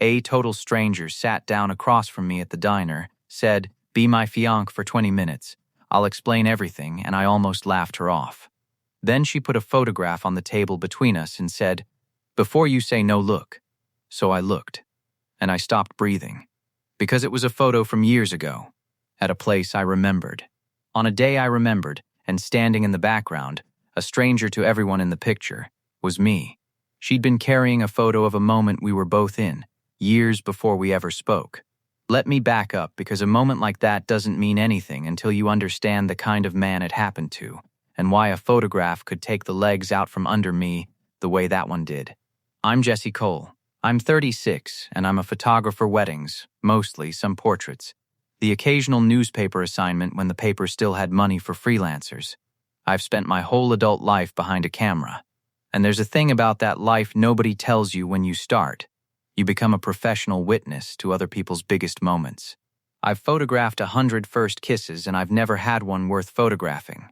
A total stranger sat down across from me at the diner, said, "Be my fiancé for 20 minutes. I'll explain everything," and I almost laughed her off. Then she put a photograph on the table between us and said, "Before you say no, look." So I looked, and I stopped breathing, because it was a photo from years ago, at a place I remembered. On a day I remembered, and standing in the background, a stranger to everyone in the picture, was me. She'd been carrying a photo of a moment we were both in, years before we ever spoke. Let me back up, because a moment like that doesn't mean anything until you understand the kind of man it happened to, and why a photograph could take the legs out from under me the way that one did. I'm Jesse Cole. I'm 36, and I'm a photographer weddings, mostly some portraits. The occasional newspaper assignment when the paper still had money for freelancers. I've spent my whole adult life behind a camera. And there's a thing about that life nobody tells you when you start. You become a professional witness to other people's biggest moments. I've photographed 100 first kisses, and I've never had one worth photographing.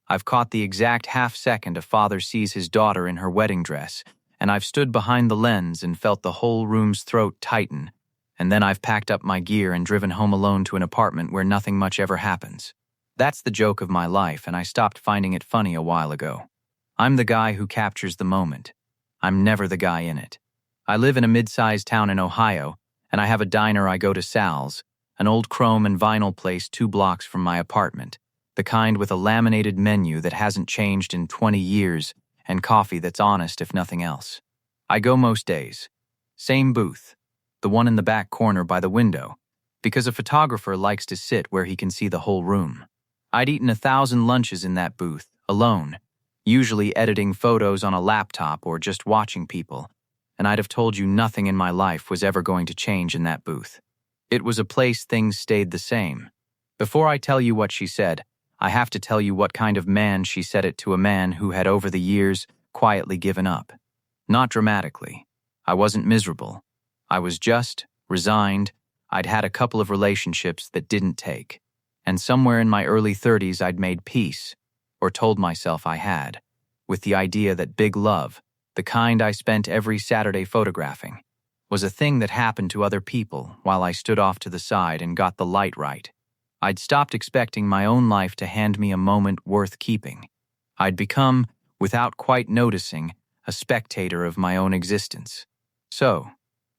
I've caught the exact half-second a father sees his daughter in her wedding dress, and I've stood behind the lens and felt the whole room's throat tighten, and then I've packed up my gear and driven home alone to an apartment where nothing much ever happens. That's the joke of my life, and I stopped finding it funny a while ago. I'm the guy who captures the moment. I'm never the guy in it. I live in a mid-sized town in Ohio, and I have a diner I go to, Sal's, an old chrome and vinyl place 2 blocks from my apartment, the kind with a laminated menu that hasn't changed in 20 years, and coffee that's honest if nothing else. I go most days. Same booth, the one in the back corner by the window, because a photographer likes to sit where he can see the whole room. I'd eaten 1,000 lunches in that booth, alone, usually editing photos on a laptop or just watching people, and I'd have told you nothing in my life was ever going to change in that booth. It was a place things stayed the same. Before I tell you what she said, I have to tell you what kind of man she said it to, a man who had over the years quietly given up. Not dramatically. I wasn't miserable. I was just resigned. I'd had a couple of relationships that didn't take. And somewhere in my early 30s I'd made peace, or told myself I had, with the idea that big love, the kind I spent every Saturday photographing, was a thing that happened to other people while I stood off to the side and got the light right. I'd stopped expecting my own life to hand me a moment worth keeping. I'd become, without quite noticing, a spectator of my own existence. So,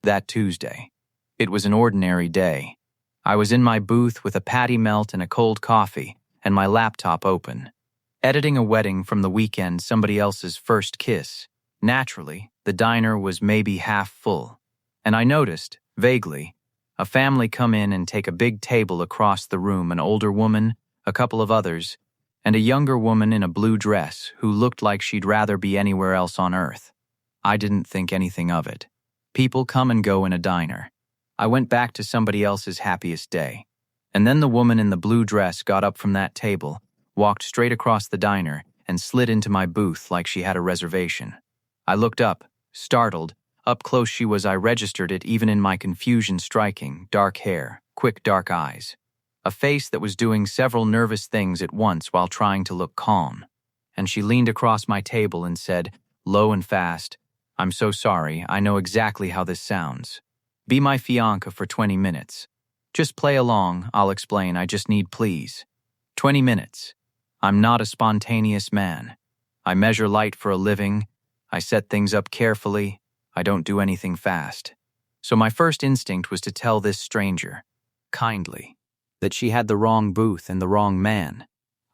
that Tuesday, it was an ordinary day. I was in my booth with a patty melt and a cold coffee, and my laptop open, editing a wedding from the weekend, somebody else's first kiss. Naturally, the diner was maybe half full, and I noticed, vaguely, a family come in and take a big table across the room, an older woman, a couple of others, and a younger woman in a blue dress who looked like she'd rather be anywhere else on earth. I didn't think anything of it. People come and go in a diner. I went back to somebody else's happiest day. And then the woman in the blue dress got up from that table, walked straight across the diner, and slid into my booth like she had a reservation. I looked up, startled. Up close she was. I registered it even in my confusion. Striking, dark hair, quick dark eyes. A face that was doing several nervous things at once while trying to look calm. And she leaned across my table and said, low and fast, "I'm so sorry, I know exactly how this sounds. Be my fiancé for 20 minutes. Just play along, I'll explain, I just need please. 20 minutes. I'm not a spontaneous man. I measure light for a living. I set things up carefully. I don't do anything fast." So my first instinct was to tell this stranger, kindly, that she had the wrong booth and the wrong man.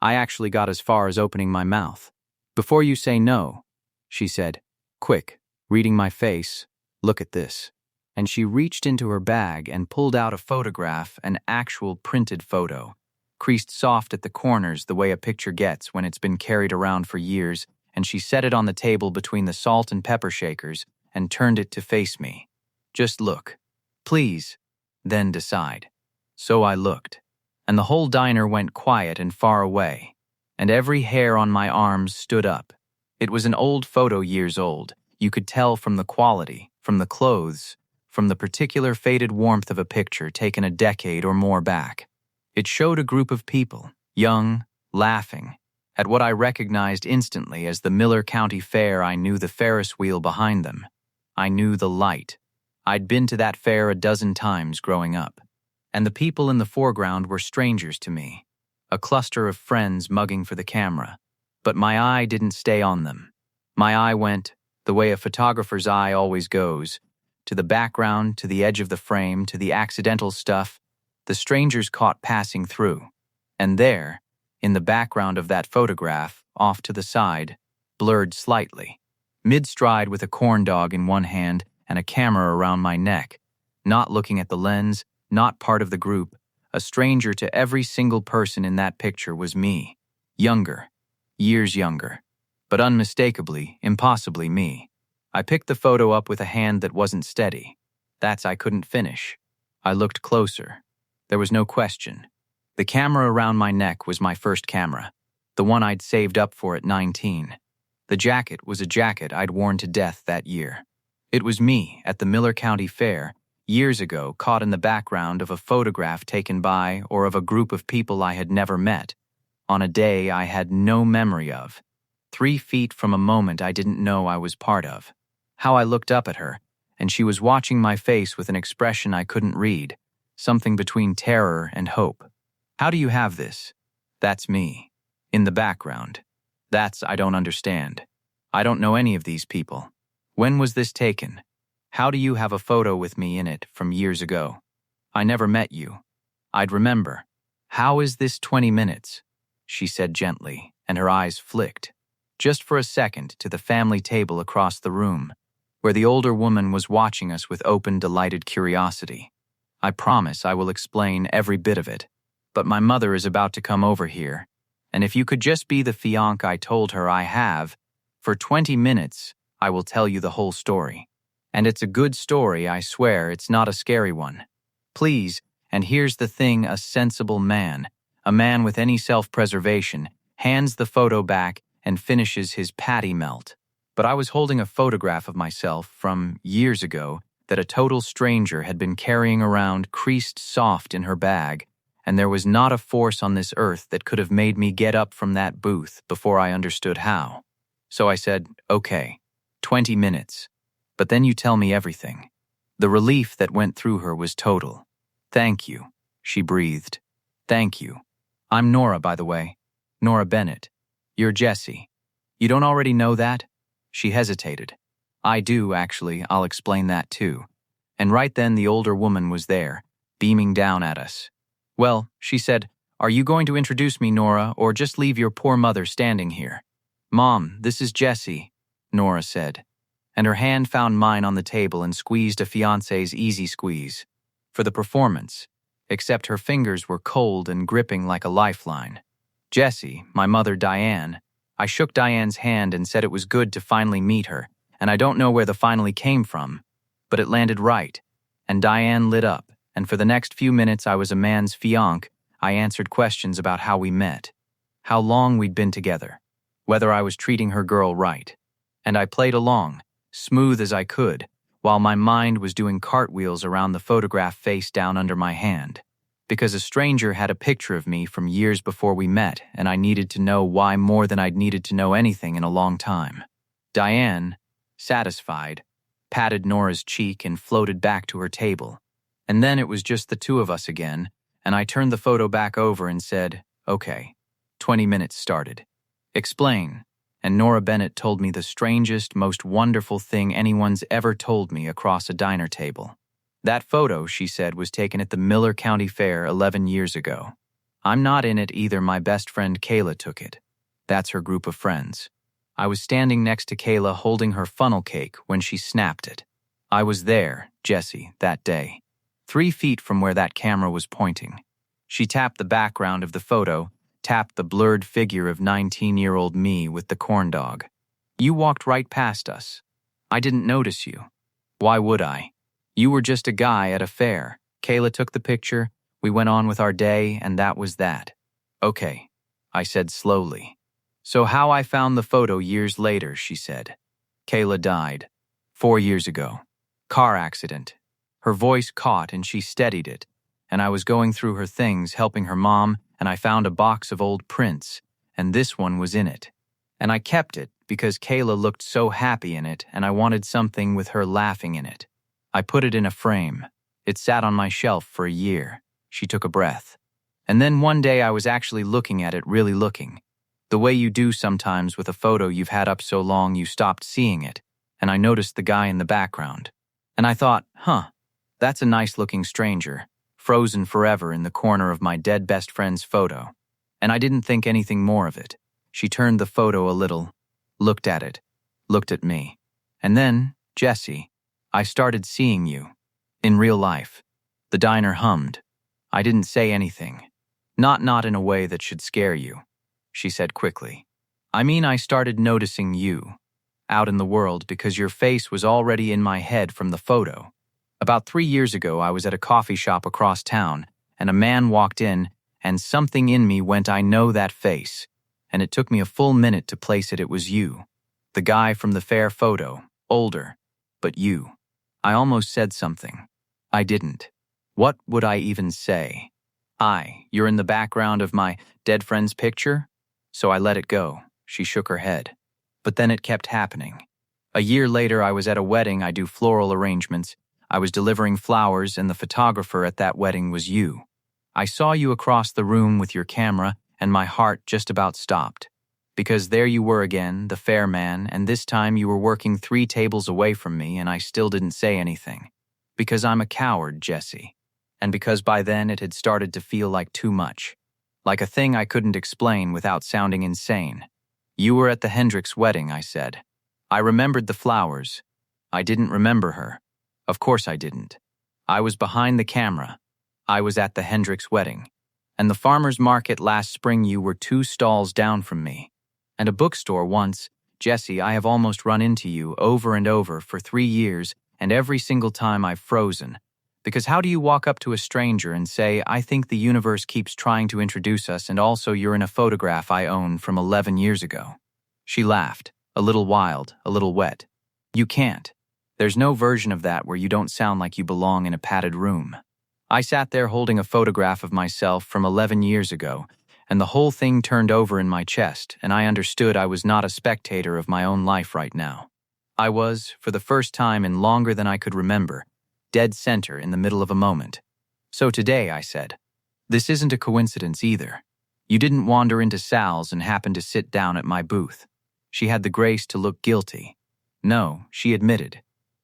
I actually got as far as opening my mouth. "Before you say no," she said, quick, reading my face, "look at this." And she reached into her bag and pulled out a photograph, an actual printed photo, creased soft at the corners the way a picture gets when it's been carried around for years, and she set it on the table between the salt and pepper shakers and turned it to face me. "Just look. Please. Then decide." So I looked, and the whole diner went quiet and far away, and every hair on my arms stood up. It was an old photo, years old. You could tell from the quality, from the clothes, from the particular faded warmth of a picture taken a decade or more back. It showed a group of people, young, laughing, at what I recognized instantly as the Miller County Fair. I knew the Ferris wheel behind them. I knew the light. I'd been to that fair a dozen times growing up, and the people in the foreground were strangers to me, a cluster of friends mugging for the camera. But my eye didn't stay on them. My eye went, the way a photographer's eye always goes, to the background, to the edge of the frame, to the accidental stuff the strangers caught passing through. And there, in the background of that photograph, off to the side, blurred slightly, mid-stride with a corn dog in one hand and a camera around my neck, not looking at the lens, not part of the group, a stranger to every single person in that picture was me. Younger, years younger, but unmistakably, impossibly me. I picked the photo up with a hand that wasn't steady. I couldn't finish. I looked closer. There was no question. The camera around my neck was my first camera, the one I'd saved up for at 19. The jacket was a jacket I'd worn to death that year. It was me at the Miller County Fair, years ago, caught in the background of a photograph taken by or of a group of people I had never met, on a day I had no memory of, 3 feet from a moment I didn't know I was part of. How I looked up at her, and she was watching my face with an expression I couldn't read, something between terror and hope. How do you have this? That's me. In the background. I don't understand. I don't know any of these people. When was this taken? How do you have a photo with me in it from years ago? I never met you. I'd remember. How is this 20 minutes? She said gently, and her eyes flicked, just for a second, to the family table across the room, where the older woman was watching us with open, delighted curiosity. I promise I will explain every bit of it, but my mother is about to come over here, and if you could just be the fiancé I told her I have, for 20 minutes, I will tell you the whole story. And it's a good story, I swear, it's not a scary one. Please, and here's the thing, a sensible man, a man with any self-preservation, hands the photo back and finishes his patty melt. But I was holding a photograph of myself from years ago that a total stranger had been carrying around creased soft in her bag, and there was not a force on this earth that could have made me get up from that booth before I understood how. So I said, okay, 20 minutes. But then you tell me everything. The relief that went through her was total. Thank you, she breathed. Thank you. I'm Nora, by the way. Nora Bennett. You're Jessie. You don't already know that? She hesitated. I do, actually. I'll explain that too. And right then the older woman was there, beaming down at us. Well, she said, are you going to introduce me, Nora, or just leave your poor mother standing here? Mom, this is Jessie, Nora said. And her hand found mine on the table and squeezed a fiancé's easy squeeze. For the performance, except her fingers were cold and gripping like a lifeline. Jessie, my mother Diane. I shook Diane's hand and said it was good to finally meet her, and I don't know where the finally came from, but it landed right. And Diane lit up, and for the next few minutes I was a man's fiancé. I answered questions about how we met, how long we'd been together, whether I was treating her girl right. And I played along, smooth as I could, while my mind was doing cartwheels around the photograph face down under my hand. Because a stranger had a picture of me from years before we met, and I needed to know why more than I'd needed to know anything in a long time. Diane, satisfied, patted Nora's cheek and floated back to her table. And then it was just the two of us again, and I turned the photo back over and said, okay, 20 minutes started. Explain. And Nora Bennett told me the strangest, most wonderful thing anyone's ever told me across a diner table. That photo, she said, was taken at the Miller County Fair 11 years ago. I'm not in it either. My best friend Kayla took it. That's her group of friends. I was standing next to Kayla holding her funnel cake when she snapped it. I was there, Jessie, that day, 3 feet from where that camera was pointing. She tapped the background of the photo, tapped the blurred figure of 19-year-old me with the corn dog. You walked right past us. I didn't notice you. Why would I? You were just a guy at a fair. Kayla took the picture, we went on with our day, and that was that. Okay, I said slowly. So how I found the photo years later, she said. Kayla died 4 years ago. Car accident. Her voice caught and she steadied it, and I was going through her things helping her mom, and I found a box of old prints, and this one was in it. And I kept it because Kayla looked so happy in it and I wanted something with her laughing in it. I put it in a frame. It sat on my shelf for a year. She took a breath. And then one day I was actually looking at it, really looking. The way you do sometimes with a photo you've had up so long you stopped seeing it, and I noticed the guy in the background. And I thought, that's a nice-looking stranger, frozen forever in the corner of my dead best friend's photo. And I didn't think anything more of it. She turned the photo a little, looked at it, looked at me. And then, Jesse, I started seeing you. In real life. The diner hummed. I didn't say anything. Not in a way that should scare you, she said quickly. I mean, I started noticing you out in the world because your face was already in my head from the photo. About 3 years ago, I was at a coffee shop across town, and a man walked in, and something in me went, I know that face. And it took me a full minute to place it was you. The guy from the fair photo, older, but you. I almost said something. I didn't. What would I even say? You're in the background of my dead friend's picture? So I let it go. She shook her head. But then it kept happening. A year later, I was at a wedding. I do floral arrangements. I was delivering flowers, and the photographer at that wedding was you. I saw you across the room with your camera, and my heart just about stopped. Because there you were again, the fair man, and this time you were working 3 tables away from me, and I still didn't say anything. Because I'm a coward, Jesse. And because by then it had started to feel like too much. Like a thing I couldn't explain without sounding insane. You were at the Hendricks wedding, I said. I remembered the flowers. I didn't remember her. Of course I didn't. I was behind the camera. I was at the Hendricks wedding. And the farmer's market last spring you were 2 stalls down from me. And a bookstore once. Jesse, I have almost run into you over and over for 3 years, and every single time I've frozen. Because how do you walk up to a stranger and say, I think the universe keeps trying to introduce us, and also you're in a photograph I own from 11 years ago? She laughed, a little wild, a little wet. You can't. There's no version of that where you don't sound like you belong in a padded room. I sat there holding a photograph of myself from 11 years ago, and the whole thing turned over in my chest, and I understood I was not a spectator of my own life right now. I was, for the first time in longer than I could remember, dead center in the middle of a moment. So today, I said, this isn't a coincidence either. You didn't wander into Sal's and happen to sit down at my booth. She had the grace to look guilty. No, she admitted.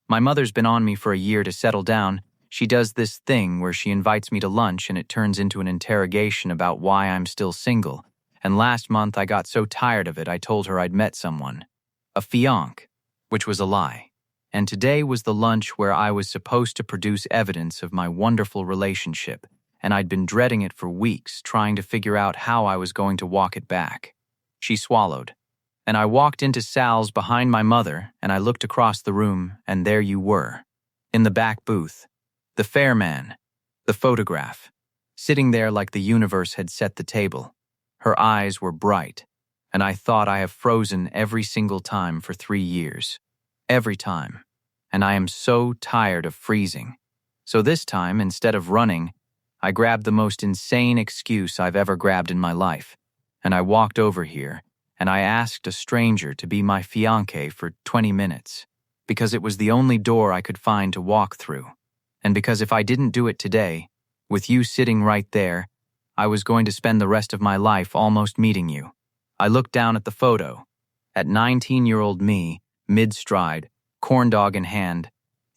My mother's been on me for a year to settle down. She does this thing where she invites me to lunch and it turns into an interrogation about why I'm still single. And last month I got so tired of it I told her I'd met someone. A fiancé, which was a lie. And today was the lunch where I was supposed to produce evidence of my wonderful relationship, and I'd been dreading it for weeks, trying to figure out how I was going to walk it back. She swallowed. And I walked into Sal's behind my mother, and I looked across the room, and there you were. In the back booth. The fair man. The photograph. Sitting there like the universe had set the table. Her eyes were bright, and I thought I have frozen every single time for 3 years. Every time. And I am so tired of freezing. So this time, instead of running, I grabbed the most insane excuse I've ever grabbed in my life. And I walked over here, and I asked a stranger to be my fiancé for 20 minutes. Because it was the only door I could find to walk through. And because if I didn't do it today, with you sitting right there, I was going to spend the rest of my life almost meeting you. I looked down at the photo. At 19-year-old me, mid-stride, corn dog in hand,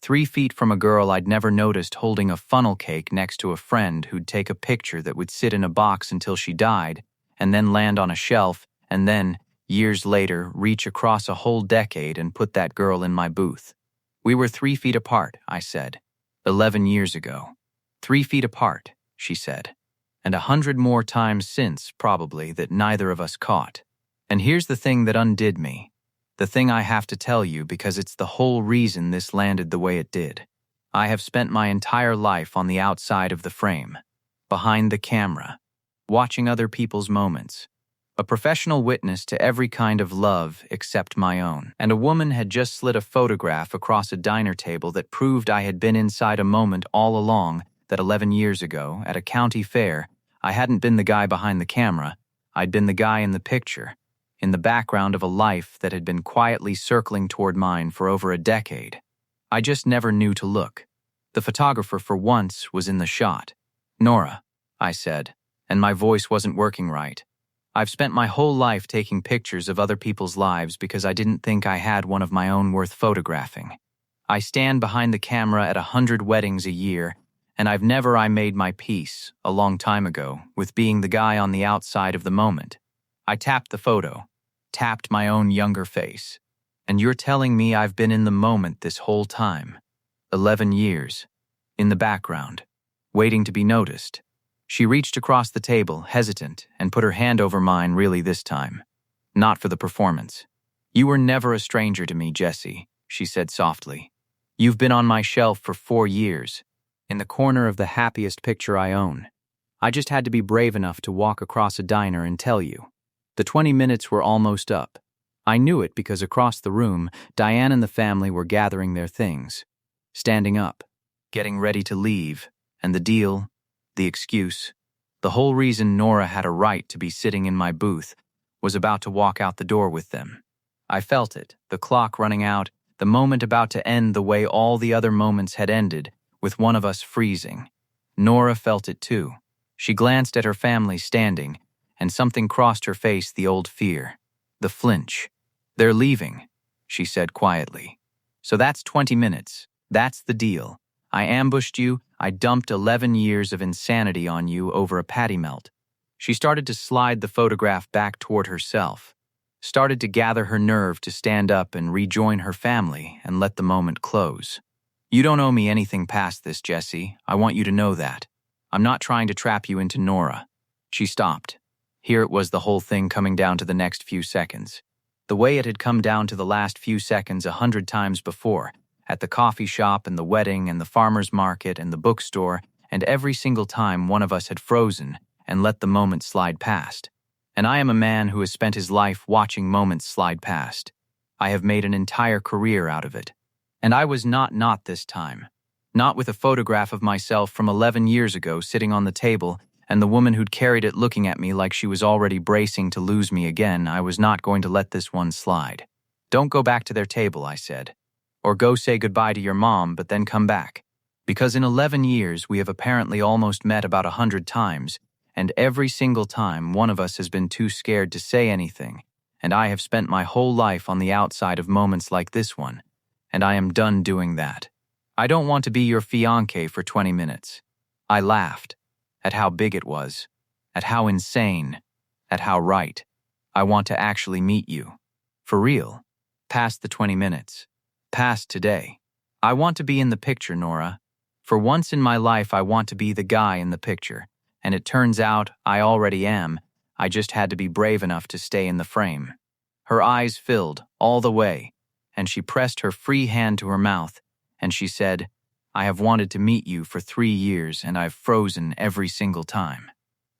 3 feet from a girl I'd never noticed holding a funnel cake next to a friend who'd take a picture that would sit in a box until she died, and then land on a shelf, and then, years later, reach across a whole decade and put that girl in my booth. We were 3 feet apart, I said. 11 years ago. 3 feet apart, she said. And 100 more times since, probably, that neither of us caught. And here's the thing that undid me. The thing I have to tell you because it's the whole reason this landed the way it did. I have spent my entire life on the outside of the frame, behind the camera, watching other people's moments. A professional witness to every kind of love except my own. And a woman had just slid a photograph across a diner table that proved I had been inside a moment all along, that 11 years ago, at a county fair, I hadn't been the guy behind the camera, I'd been the guy in the picture. In the background of a life that had been quietly circling toward mine for over a decade. I just never knew to look. The photographer for once was in the shot. "Nora," I said, and my voice wasn't working right. "I've spent my whole life taking pictures of other people's lives because I didn't think I had one of my own worth photographing. I stand behind the camera at 100 weddings a year, and I've never made my peace, a long time ago, with being the guy on the outside of the moment." I tapped the photo, tapped my own younger face. "And you're telling me I've been in the moment this whole time? 11 years. In the background, waiting to be noticed." She reached across the table, hesitant, and put her hand over mine really this time. "Not for the performance. You were never a stranger to me, Jessie," she said softly. "You've been on my shelf for 4 years, in the corner of the happiest picture I own. I just had to be brave enough to walk across a diner and tell you." The 20 minutes were almost up. I knew it because across the room, Diane and the family were gathering their things, standing up, getting ready to leave, and the deal, the excuse, the whole reason Nora had a right to be sitting in my booth, was about to walk out the door with them. I felt it, the clock running out, the moment about to end the way all the other moments had ended, with one of us freezing. Nora felt it too. She glanced at her family standing, and something crossed her face, the old fear, the flinch. "They're leaving," she said quietly. "So that's 20 minutes. That's the deal. I ambushed you. I dumped 11 years of insanity on you over a patty melt." She started to slide the photograph back toward herself, started to gather her nerve to stand up and rejoin her family and let the moment close. "You don't owe me anything past this, Jessie. I want you to know that. I'm not trying to trap you into Nora." She stopped. Here it was, the whole thing coming down to the next few seconds. The way it had come down to the last few seconds 100 times before, at the coffee shop and the wedding and the farmer's market and the bookstore, and every single time one of us had frozen and let the moment slide past. And I am a man who has spent his life watching moments slide past. I have made an entire career out of it. And I was not this time. Not with a photograph of myself from 11 years ago sitting on the table, and the woman who'd carried it looking at me like she was already bracing to lose me again. I was not going to let this one slide. "Don't go back to their table," I said. "Or go say goodbye to your mom, but then come back. Because in 11 years we have apparently almost met about 100 times, and every single time one of us has been too scared to say anything, and I have spent my whole life on the outside of moments like this one, and I am done doing that. I don't want to be your fiancé for 20 minutes. I laughed. At how big it was, at how insane, at how right. I want to actually meet you. For real. Past the 20 minutes. Past today. I want to be in the picture, Nora. For once in my life, I want to be the guy in the picture. And it turns out I already am. I just had to be brave enough to stay in the frame." Her eyes filled all the way, and she pressed her free hand to her mouth, and she said, "I have wanted to meet you for 3 years, and I've frozen every single time."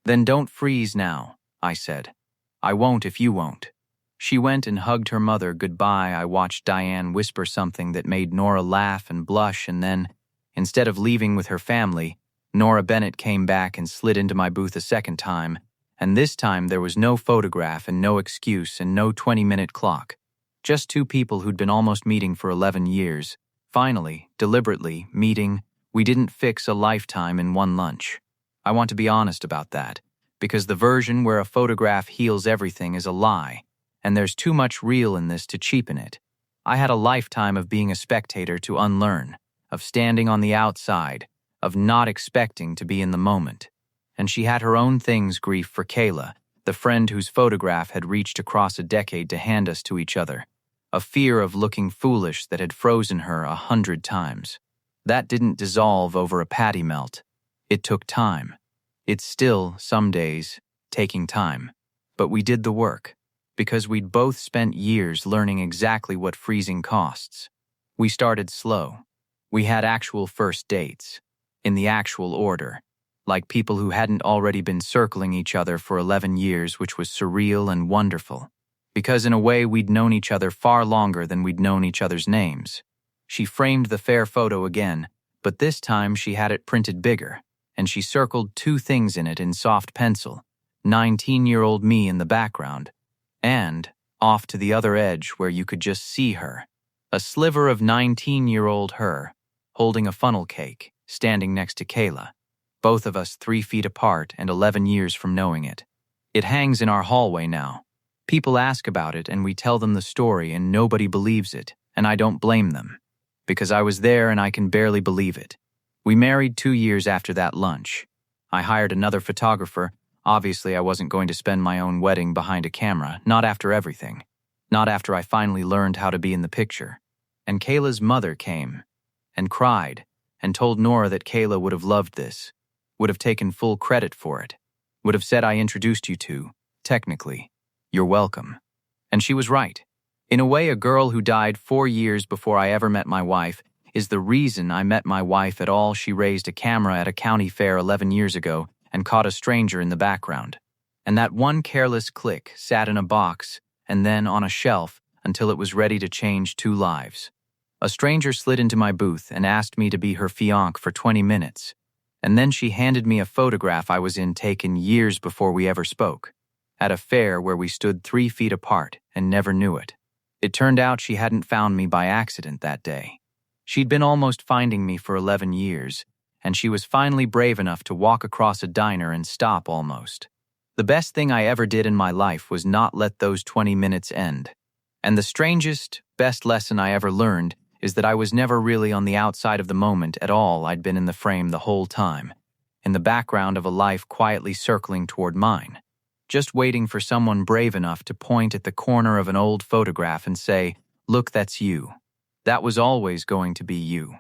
"Then don't freeze now," I said. "I won't if you won't." She went and hugged her mother goodbye. I watched Diane whisper something that made Nora laugh and blush, and then, instead of leaving with her family, Nora Bennett came back and slid into my booth a second time, and this time there was no photograph and no excuse and no 20-minute clock. Just two people who'd been almost meeting for 11 years. Finally, deliberately, meeting. We didn't fix a lifetime in one lunch. I want to be honest about that, because the version where a photograph heals everything is a lie, and there's too much real in this to cheapen it. I had a lifetime of being a spectator to unlearn, of standing on the outside, of not expecting to be in the moment. And she had her own things, grief for Kayla, the friend whose photograph had reached across a decade to hand us to each other, a fear of looking foolish that had frozen her 100 times. That didn't dissolve over a patty melt. It took time. It's still, some days, taking time. But we did the work, because we'd both spent years learning exactly what freezing costs. We started slow. We had actual first dates, in the actual order, like people who hadn't already been circling each other for 11 years, which was surreal and wonderful. Because in a way we'd known each other far longer than we'd known each other's names. She framed the fair photo again, but this time she had it printed bigger, and she circled 2 things in it in soft pencil, 19-year-old me in the background, and, off to the other edge where you could just see her, A sliver of 19-year-old her, holding a funnel cake, standing next to Kayla. Both of us 3 feet apart and 11 years from knowing it. It hangs in our hallway now. People ask about it and we tell them the story and nobody believes it, and I don't blame them. Because I was there and I can barely believe it. We married 2 years after that lunch. I hired another photographer. Obviously, I wasn't going to spend my own wedding behind a camera, not after everything. Not after I finally learned how to be in the picture. And Kayla's mother came and cried and told Nora that Kayla would have loved this, would have taken full credit for it, would have said I introduced you to, technically, you're welcome. And she was right. In a way, a girl who died 4 years before I ever met my wife is the reason I met my wife at all. She raised a camera at a county fair 11 years ago and caught a stranger in the background. And that one careless click sat in a box and then on a shelf until it was ready to change 2 lives. A stranger slid into my booth and asked me to be her fiancé for 20 minutes. And then she handed me a photograph I was in taken years before we ever spoke, at a fair where we stood 3 feet apart and never knew it. It turned out she hadn't found me by accident that day. She'd been almost finding me for 11 years, and she was finally brave enough to walk across a diner and stop almost. The best thing I ever did in my life was not let those 20 minutes end. And the strangest, best lesson I ever learned is that I was never really on the outside of the moment at all. I'd been in the frame the whole time, in the background of a life quietly circling toward mine, just waiting for someone brave enough to point at the corner of an old photograph and say, "Look, that's you." That was always going to be you.